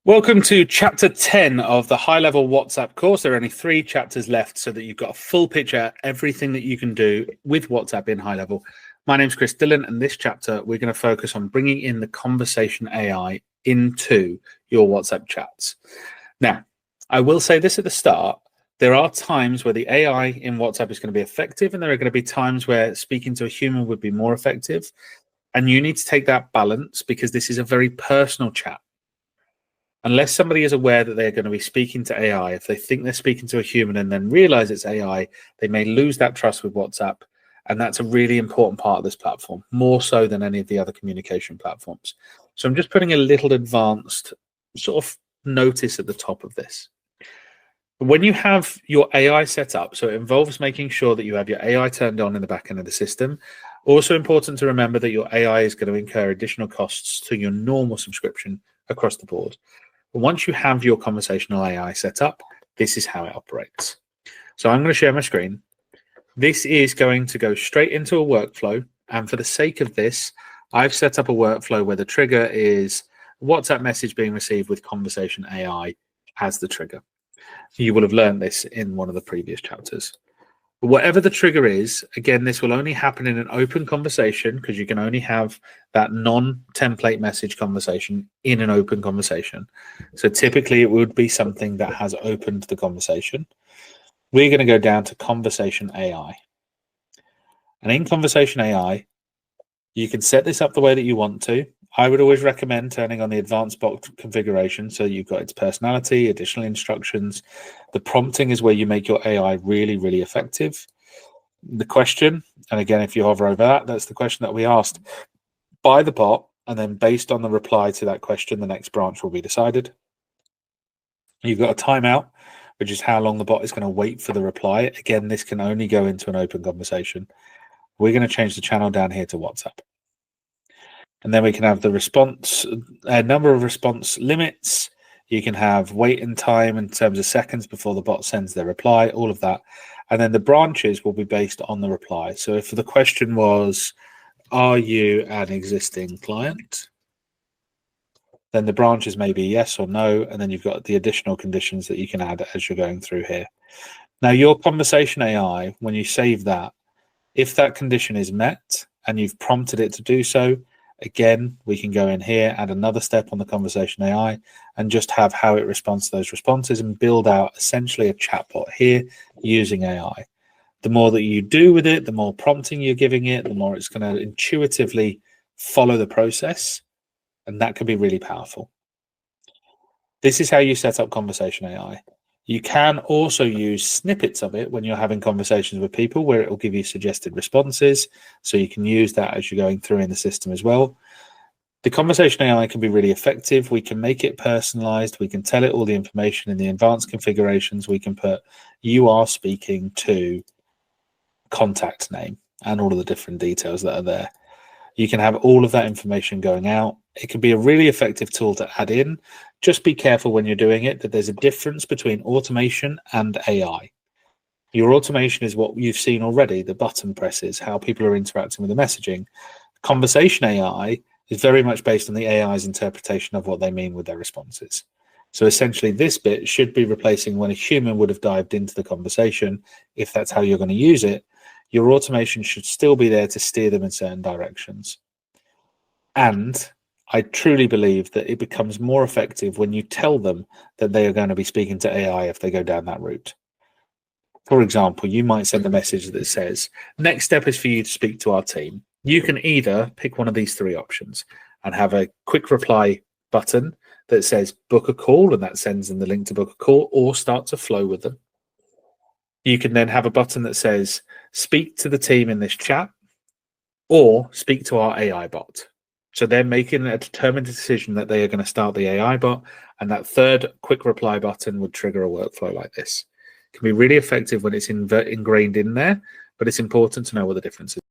Welcome to chapter 10 of the high-level WhatsApp course. There are only 3 chapters left so that you've got a full picture, everything that you can do with WhatsApp in high level. My name's Chris Dillon, and this chapter we're going to focus on bringing in the conversation AI into your WhatsApp chats. Now, I will say this at the start. There are times where the AI in WhatsApp is going to be effective, and there are going to be times where speaking to a human would be more effective. And you need to take that balance because this is a very personal chat. Unless somebody is aware that they're going to be speaking to AI, if they think they're speaking to a human and then realize it's AI, they may lose that trust with WhatsApp. And that's a really important part of this platform, more so than any of the other communication platforms. So I'm just putting a little advanced sort of notice at the top of this. When you have your AI set up, so it involves making sure that you have your AI turned on in the back end of the system. Also important to remember that your AI is going to incur additional costs to your normal subscription across the board. Once you have your conversational AI set up, this is how it operates. So I'm going to share my screen. This is going to go straight into a workflow. And for the sake of this, I've set up a workflow where the trigger is a WhatsApp message being received with conversation AI as the trigger. You will have learned this in one of the previous chapters. But whatever the trigger is, again, this will only happen in an open conversation because you can only have that non-template message conversation in an open conversation. So typically it would be something that has opened the conversation. We're going to go down to conversation AI. And in conversation AI, you can set this up the way that you want to. I would always recommend turning on the advanced bot configuration so you've got its personality, additional instructions. The prompting is where you make your AI really, really effective. The question, and again, if you hover over that, that's the question that we asked by the bot, and then based on the reply to that question, the next branch will be decided. You've got a timeout, which is how long the bot is going to wait for the reply. Again, this can only go into an open conversation. We're going to change the channel down here to WhatsApp. And then we can have the response, a number of response limits. You can have wait and time in terms of seconds before the bot sends their reply, all of that. And then the branches will be based on the reply. So if the question was, are you an existing client? Then the branches may be yes or no. And then you've got the additional conditions that you can add as you're going through here. Now, your conversation AI, when you save that, if that condition is met and you've prompted it to do so, again, we can go in here, add another step on the conversation AI, and just have how it responds to those responses and build out essentially a chatbot here using AI. The more that you do with it, the more prompting you're giving it, the more it's going to intuitively follow the process, and that can be really powerful. This is how you set up conversation AI. You can also use snippets of it when you're having conversations with people where it will give you suggested responses. So you can use that as you're going through in the system as well. The conversation AI can be really effective. We can make it personalized. We can tell it all the information in the advanced configurations. We can put, you are speaking to contact name and all of the different details that are there. You can have all of that information going out. It can be a really effective tool to add in. Just be careful when you're doing it that there's a difference between automation and AI. Your automation is what you've seen already, the button presses, how people are interacting with the messaging. Conversation AI is very much based on the AI's interpretation of what they mean with their responses. So essentially this bit should be replacing when a human would have dived into the conversation. If that's how you're going to use it, your automation should still be there to steer them in certain directions. And I truly believe that it becomes more effective when you tell them that they are going to be speaking to AI if they go down that route. For example, you might send a message that says, next step is for you to speak to our team. You can either pick one of these 3 options and have a quick reply button that says book a call, and that sends them the link to book a call, or start to flow with them. You can then have a button that says speak to the team in this chat, or speak to our AI bot. So they're making a determined decision that they are going to start the AI bot, and that 3rd quick reply button would trigger a workflow like this. It can be really effective when it's ingrained in there, but it's important to know what the difference is.